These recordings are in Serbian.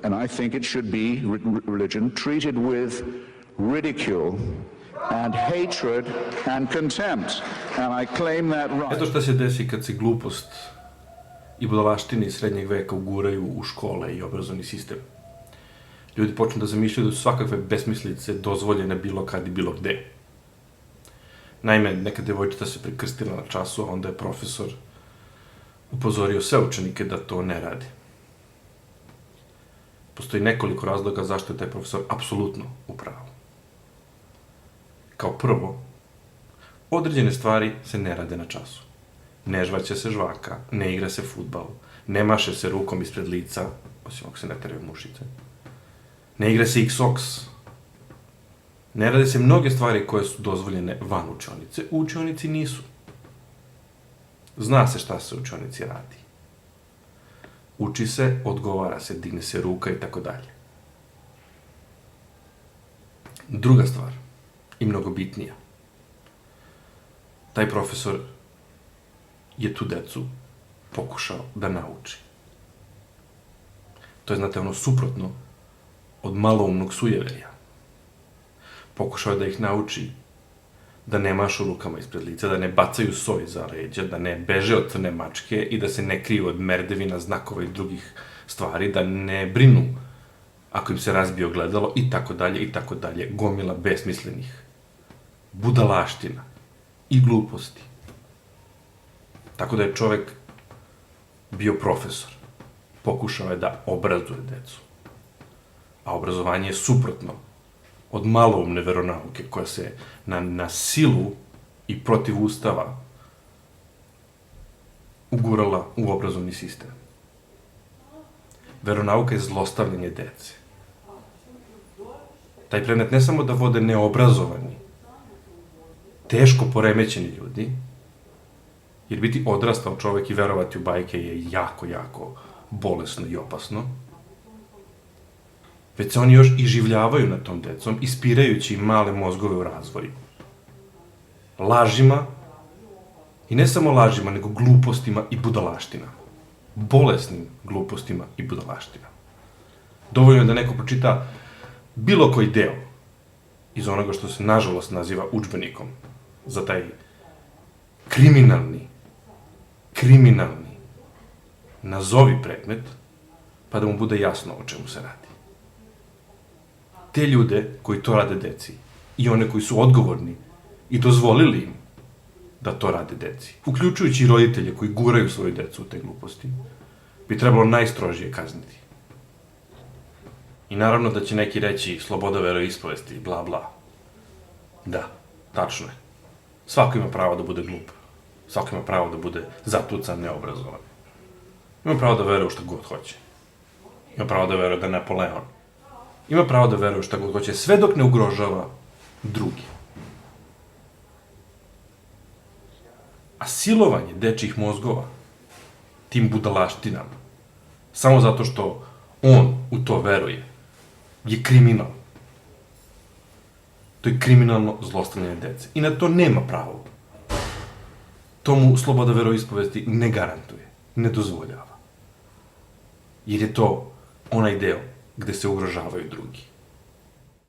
and I think it should be, religion, treated with ridicule and hatred and contempt. And I claim that right. Eto šta se desi kad se glupost i budalaštine iz srednjeg veka uguraju u škole i obrazovni sistem. Ljudi počnu da zamišljaju da su svakakve besmislice dozvoljene bilo kad i bilo gde. Naime, neka devojčica se prekrstila na času, a onda je profesor upozorio sve učenike da to ne radi. Postoji nekoliko razloga zašto je taj profesor apsolutno u pravu. Kao prvo, određene stvari se ne rade na času. Ne žvaće se žvaka, ne igra se fudbal, ne maše se rukom ispred lica, osim ako se ne teraju mušice. Ne igra se X-Ox. Ne rade se mnoge stvari koje su dozvoljene van učionice. U učionici nisu. Zna se šta se u učionici radi. Uči se, odgovara se, digne se ruka i tako dalje. Druga stvar, i mnogo bitnija. Taj profesor je tu decu pokušao da nauči. To je, znate, ono suprotno od maloumnog sujeverja. Pokušao je da ih nauči da ne mašu rukama ispred lica, da ne bacaju soj za leđa, da ne beže od crne mačke i da se ne kriju od merdevina, znakova i drugih stvari, da ne brinu ako im se razbije ogledalo i tako dalje i tako dalje. Gomila besmislenih budalaština i gluposti. Tako da je čovek bio profesor. Pokušao je da obrazuje decu. A obrazovanje je suprotno od maloumne veronauke koja se na silu i protiv ustava ugurala u obrazovni sistem. Veronauka je zlostavljanje dece. Taj predmet ne samo da vode neobrazovani, teško poremećeni ljudi, jer biti odrastao čovek i verovati u bajke je jako, jako bolesno i opasno, već se oni još i življavaju nad tom decom, ispirajući im male mozgove u razvoju. Lažima, i ne samo lažima, nego glupostima i budalaštinama. Bolesnim glupostima i budalaštinama. Dovoljno je da neko pročita bilo koji deo iz onoga što se, nažalost, naziva udžbenikom za taj kriminalni, nazovi predmet, pa da mu bude jasno o čemu se radi. Te ljude koji to rade deci i one koji su odgovorni i dozvolili im da to rade deci, uključujući i roditelje koji guraju svoju decu u te gluposti, bi trebalo najstrožije kazniti. I naravno da će neki reći sloboda veroispovesti, bla, bla. Da, tačno je. Svako ima pravo da bude glup. Svako ima pravo da bude zatucan, neobrazovan. Ima pravo da veruje u šta god hoće. Ima pravo da veruje da je Napoleon. Ima pravo da veruje u šta god hoće, sve dok ne ugrožava drugi. A silovanje dečjih mozgova tim budalaštinama, samo zato što on u to veruje, je kriminal. To je kriminalno zlostavljanje dece. I na to nema pravo. To mu sloboda veroispovesti ne garantuje, ne dozvoljava. Jer je to onaj deo gde se ugrožavaju drugi.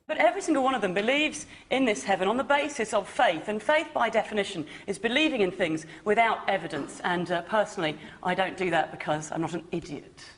But every single one of them believes in this heaven on the basis of faith, and faith by definition is believing in things without evidence, and personally I don't do that because I'm not an idiot.